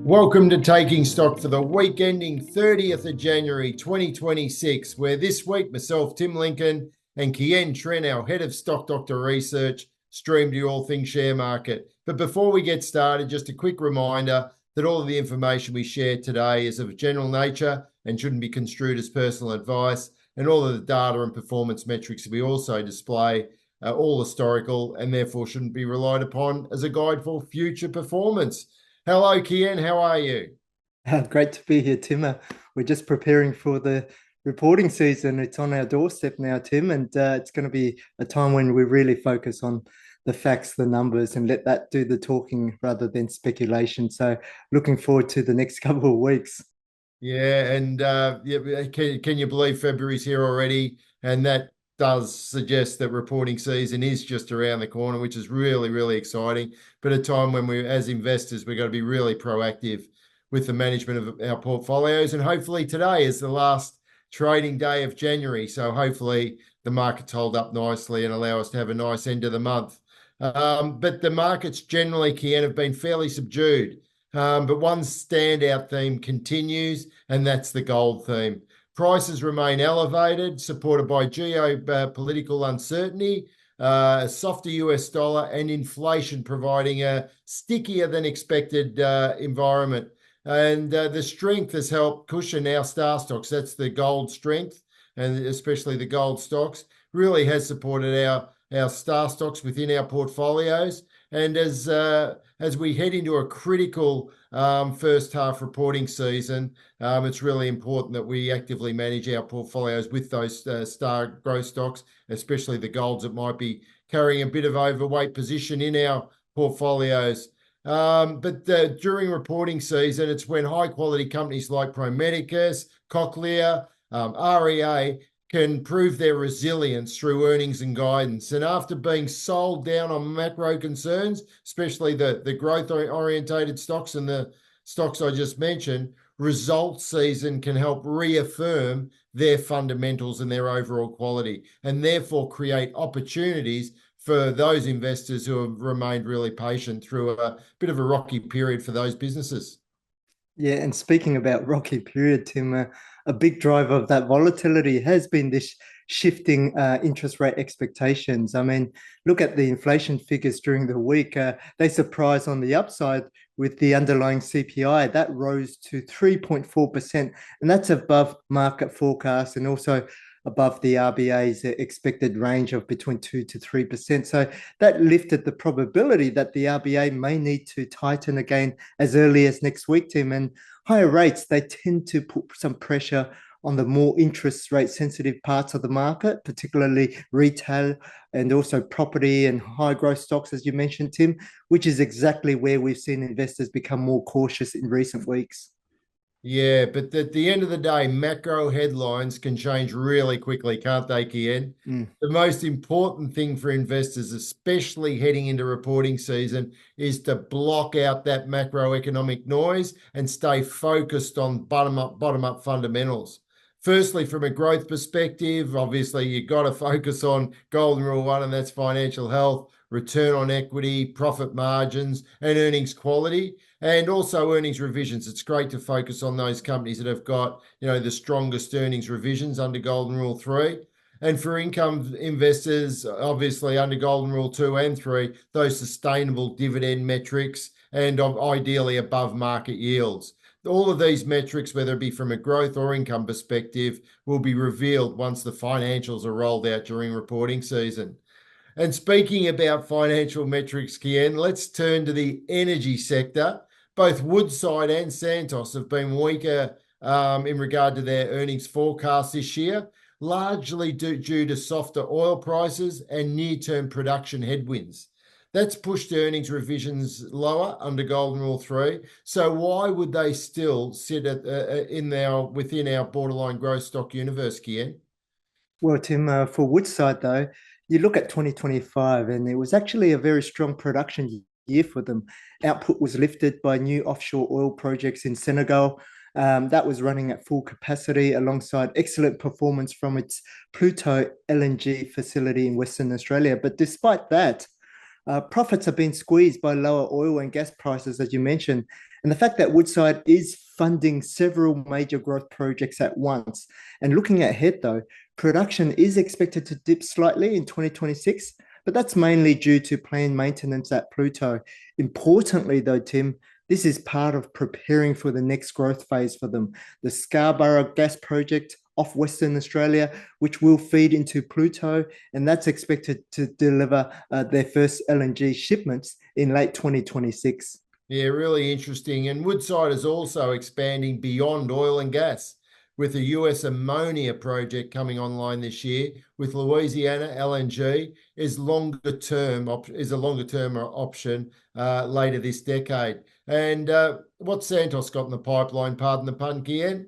Welcome to Taking Stock for the week ending 30th of January 2026, where this week myself, Tim Lincoln, and Kien Trinh, our head of Stock Doctor Research, stream to you all things share market. But before we get started, just a quick reminder that all of the information we share today is of a general nature and shouldn't be construed as personal advice. And all of the data and performance metrics we also display are all historical and therefore shouldn't be relied upon as a guide for future performance. Hello, Kien. How are you? Great to be here, Tim. We're just preparing for the reporting season. It's on our doorstep now, Tim, and it's going to be a time when we really focus on the facts, the numbers, and let that do the talking rather than speculation. So looking forward to the next couple of weeks. Yeah, and can you believe February's here already? And that does suggest that reporting season is just around the corner, which is really, really exciting. But a time when we, as investors, we've got to be really proactive with the management of our portfolios. And hopefully today is the last trading day of January. So hopefully the markets hold up nicely and allow us to have a nice end of the month. But the markets generally, Kien, have been fairly subdued. But one standout theme continues, and that's the gold theme. Prices remain elevated, supported by geopolitical uncertainty, a softer US dollar, and inflation providing a stickier than expected environment. And the strength has helped cushion our star stocks. That's the gold strength, and especially the gold stocks, really has supported our star stocks within our portfolios. And as we head into a critical first half reporting season, it's really important that we actively manage our portfolios with those star growth stocks, especially the golds that might be carrying a bit of overweight position in our portfolios. But during reporting season, it's when high quality companies like Pro Medicus, Cochlear, REA can prove their resilience through earnings and guidance. And after being sold down on macro concerns, especially the growth-orientated stocks and the stocks I just mentioned, results season can help reaffirm their fundamentals and their overall quality, and therefore create opportunities for those investors who have remained really patient through a bit of a rocky period for those businesses. Yeah, and speaking about rocky period, Tim, a big driver of that volatility has been this shifting interest rate expectations. I mean, look at the inflation figures during the week. They surprised on the upside with the underlying CPI. That rose to 3.4%, and that's above market forecast and also above the RBA's expected range of between 2 to 3%. So that lifted the probability that the RBA may need to tighten again as early as next week, Tim. And higher rates, they tend to put some pressure on the more interest rate sensitive parts of the market, particularly retail and also property and high growth stocks, as you mentioned, Tim, which is exactly where we've seen investors become more cautious in recent weeks. Yeah, but at the end of the day, macro headlines can change really quickly, can't they, Kien? The most important thing for investors, especially heading into reporting season, is to block out that macroeconomic noise and stay focused on bottom up fundamentals. Firstly, from a growth perspective, obviously you've got to focus on golden rule one, and that's financial health, return on equity, profit margins, and earnings quality, and also earnings revisions. It's great to focus on those companies that have got, the strongest earnings revisions under Golden Rule 3. And for income investors, obviously under Golden Rule 2 and 3, those sustainable dividend metrics and ideally above market yields. All of these metrics, whether it be from a growth or income perspective, will be revealed once the financials are rolled out during reporting season. And speaking about financial metrics, Kien, let's turn to the energy sector. Both Woodside and Santos have been weaker in regard to their earnings forecast this year, largely due to softer oil prices and near-term production headwinds. That's pushed earnings revisions lower under Golden Rule 3. So why would they still sit within our borderline growth stock universe, Kien? Well, Tim, for Woodside, though, you look at 2025, and it was actually a very strong production year for them. Output was lifted by new offshore oil projects in Senegal. That was running at full capacity alongside excellent performance from its Pluto LNG facility in Western Australia. But despite that, profits have been squeezed by lower oil and gas prices, as you mentioned, And the fact that Woodside is funding several major growth projects at once. And looking ahead, though, production is expected to dip slightly in 2026, but that's mainly due to planned maintenance at Pluto. Importantly, though, Tim, this is part of preparing for the next growth phase for them. The Scarborough gas project off Western Australia, which will feed into Pluto, and that's expected to deliver their first LNG shipments in late 2026. Yeah, really interesting. And Woodside is also expanding beyond oil and gas with the US ammonia project coming online this year, with Louisiana LNG is a longer term option later this decade. And what's Santos got in the pipeline? Pardon the pun, Kien?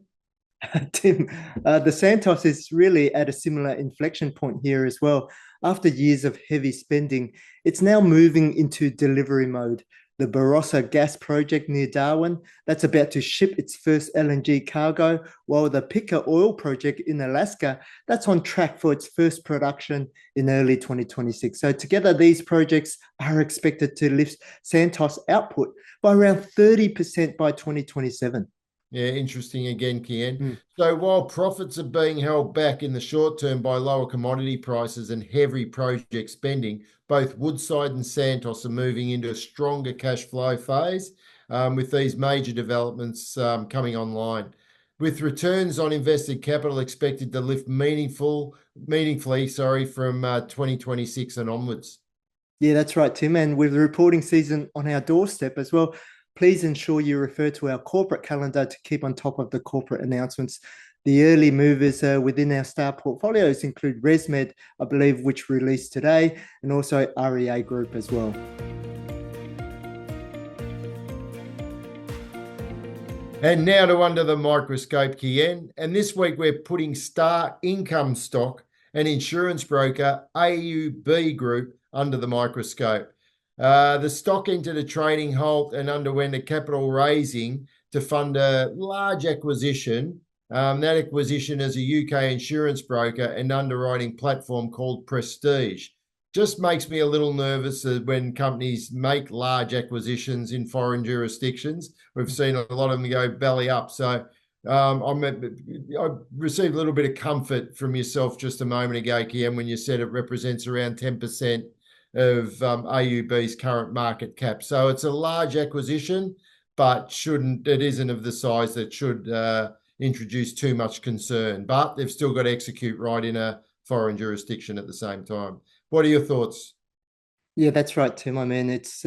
Tim, the Santos is really at a similar inflection point here as well. After years of heavy spending, it's now moving into delivery mode. The Barossa gas project near Darwin, that's about to ship its first LNG cargo, while the Pikka oil project in Alaska, that's on track for its first production in early 2026. So together, these projects are expected to lift Santos output by around 30% by 2027. Yeah, interesting again, Kien. Mm. So while profits are being held back in the short term by lower commodity prices and heavy project spending, both Woodside and Santos are moving into a stronger cash flow phase with these major developments coming online. With returns on invested capital expected to lift meaningfully, from 2026 and onwards. Yeah, that's right, Tim. And with the reporting season on our doorstep as well, please ensure you refer to our corporate calendar to keep on top of the corporate announcements. The early movers within our star portfolios include ResMed, I believe, which released today, and also REA Group as well. And now to Under the Microscope, Kien. And this week we're putting star income stock and insurance broker AUB Group under the microscope. The stock entered a trading halt and underwent a capital raising to fund a large acquisition. That acquisition is a UK insurance broker and underwriting platform called Prestige. Just makes me a little nervous when companies make large acquisitions in foreign jurisdictions. We've seen a lot of them go belly up. So I received a little bit of comfort from yourself just a moment ago, Kian, when you said it represents around 10% of AUB's current market cap. So it's a large acquisition, but it isn't of the size that should introduce too much concern. But they've still got to execute right in a foreign jurisdiction at the same time. What are your thoughts? Yeah, that's right, Tim. I mean, it's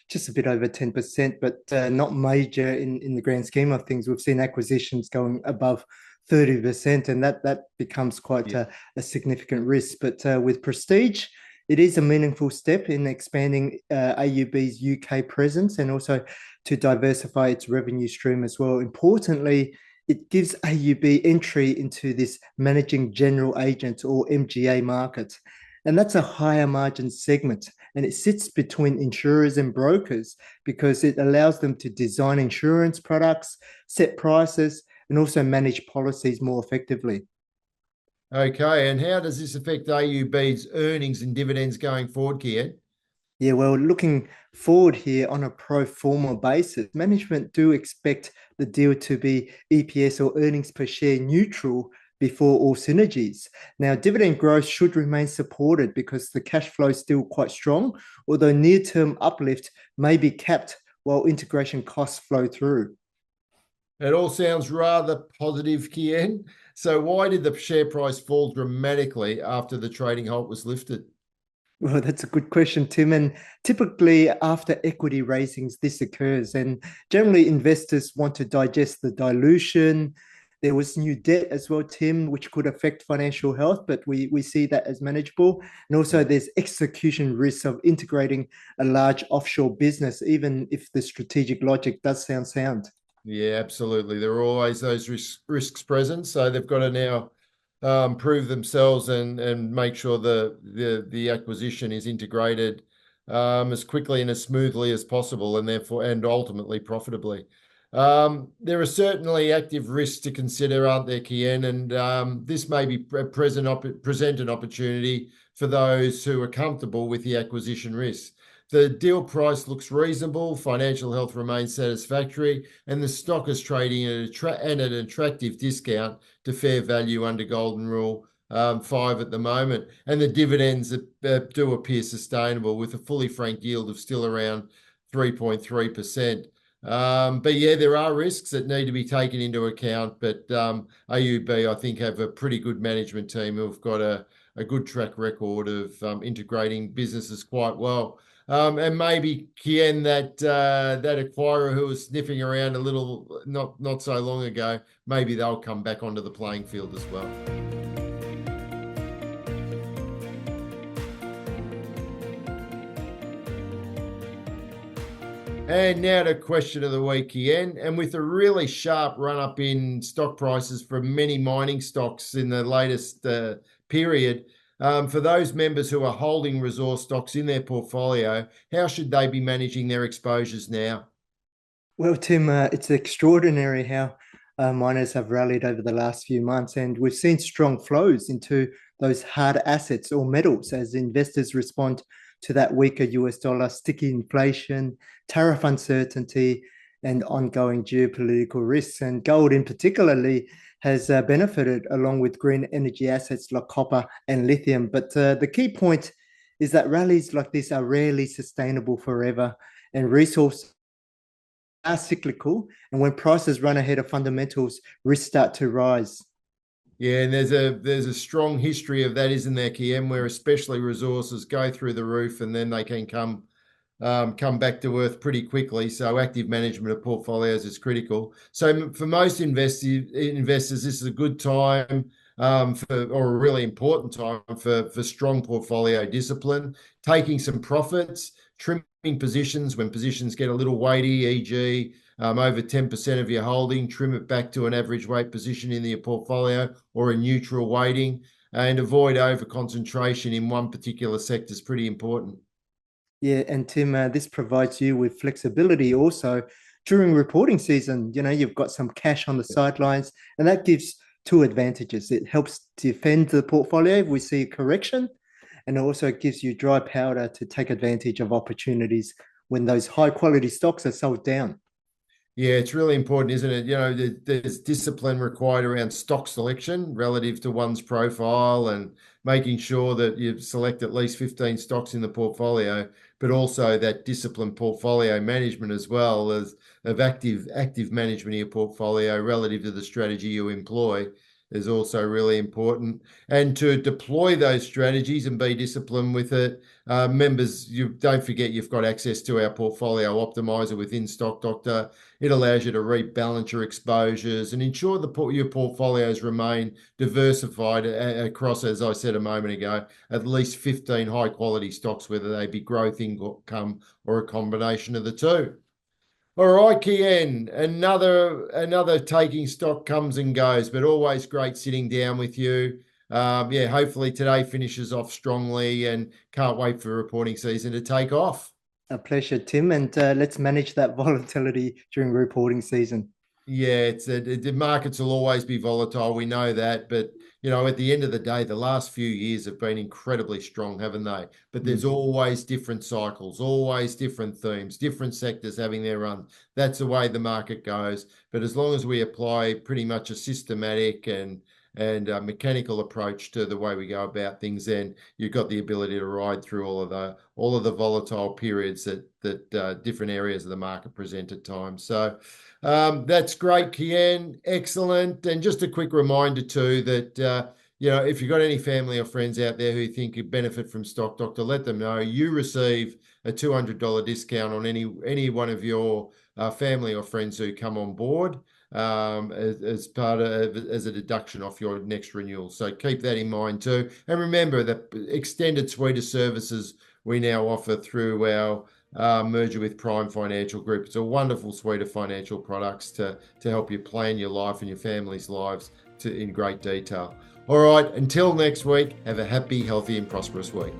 just a bit over 10%, but not major in the grand scheme of things. We've seen acquisitions going above 30%, and that becomes quite a significant risk. But with Prestige, it is a meaningful step in expanding AUB's UK presence and also to diversify its revenue stream as well. Importantly, it gives AUB entry into this managing general agent or MGA market. And that's a higher margin segment. And it sits between insurers and brokers because it allows them to design insurance products, set prices, and also manage policies more effectively. Okay, and how does this affect AUB's earnings and dividends going forward, Kian? Yeah, well, looking forward here on a pro forma basis, management do expect the deal to be EPS or earnings per share neutral before all synergies. Now, dividend growth should remain supported because the cash flow is still quite strong, although near-term uplift may be capped while integration costs flow through. It all sounds rather positive, Kian. So why did the share price fall dramatically after the trading halt was lifted? Well, that's a good question, Tim. And typically after equity raisings, this occurs. And generally investors want to digest the dilution. There was new debt as well, Tim, which could affect financial health, but we see that as manageable. And also there's execution risks of integrating a large offshore business, even if the strategic logic does sound sound. Yeah, absolutely. There are always those risks present. So they've got to now prove themselves and make sure the acquisition is integrated as quickly and as smoothly as possible, and ultimately profitably. There are certainly active risks to consider, aren't there, Kian? And this may be present an opportunity for those who are comfortable with the acquisition risks. The deal price looks reasonable, financial health remains satisfactory, and the stock is trading at an attractive discount to fair value under Golden Rule 5 at the moment. And the dividends do appear sustainable, with a fully franked yield of still around 3.3%. But yeah, there are risks that need to be taken into account. But AUB, I think, have a pretty good management team who've got a good track record of integrating businesses quite well. And maybe Kien, that acquirer who was sniffing around a little not so long ago, maybe they'll come back onto the playing field as well. And now to question of the week, Kien. And with a really sharp run up in stock prices for many mining stocks in the latest period, for those members who are holding resource stocks in their portfolio, how should they be managing their exposures now? Well, Tim, it's extraordinary how miners have rallied over the last few months, and we've seen strong flows into those hard assets or metals as investors respond to that weaker US dollar, sticky inflation, tariff uncertainty, and ongoing geopolitical risks. And gold, in particularly, has benefited along with green energy assets like copper and lithium. But the key point is that rallies like this are rarely sustainable forever, and resources are cyclical. And when prices run ahead of fundamentals, risks start to rise. Yeah, and there's a strong history of that, isn't there, Kien, where especially resources go through the roof and then they can come back to earth pretty quickly. So active management of portfolios is critical. So for most investors, this is a good time or a really important time for strong portfolio discipline, taking some profits, trimming positions when positions get a little weighty, e.g. Over 10% of your holding, trim it back to an average weight position in your portfolio or a neutral weighting, and avoid over concentration in one particular sector is pretty important. Yeah, and Tim, this provides you with flexibility also during reporting season. You know, you've got some cash on the sidelines, and that gives two advantages. It helps defend the portfolio if we see a correction, and it also gives you dry powder to take advantage of opportunities when those high quality stocks are sold down. Yeah, it's really important, isn't it? You know, there's discipline required around stock selection relative to one's profile, and making sure that you select at least 15 stocks in the portfolio, but also that disciplined portfolio management as well as of active management of your portfolio relative to the strategy you employ is also really important. And to deploy those strategies and be disciplined with it, members, you don't forget you've got access to our portfolio optimizer within Stock Doctor. It allows you to rebalance your exposures and ensure your portfolios remain diversified across, as I said a moment ago, at least 15 high quality stocks, whether they be growth, income, or a combination of the two. All right, Kien, another taking stock comes and goes, but always great sitting down with you. Yeah, hopefully today finishes off strongly, and can't wait for reporting season to take off. A pleasure, Tim, and let's manage that volatility during reporting season. Yeah, the markets will always be volatile. We know that, but at the end of the day, the last few years have been incredibly strong, haven't they? But there's always different cycles, always different themes, different sectors having their run. That's the way the market goes. But as long as we apply pretty much a systematic and a mechanical approach to the way we go about things, then you've got the ability to ride through all of the volatile periods that different areas of the market present at times. So that's great, Kien. Excellent. And just a quick reminder too that if you've got any family or friends out there who think you benefit from Stock Doctor, let them know you receive a $200 discount on any one of your family or friends who come on board as a deduction off your next renewal. So keep that in mind too. And remember that extended suite of services we now offer through our merger with Prime Financial Group. It's a wonderful suite of financial products to help you plan your life and your family's lives in great detail. All right, until next week, have a happy, healthy, and prosperous week.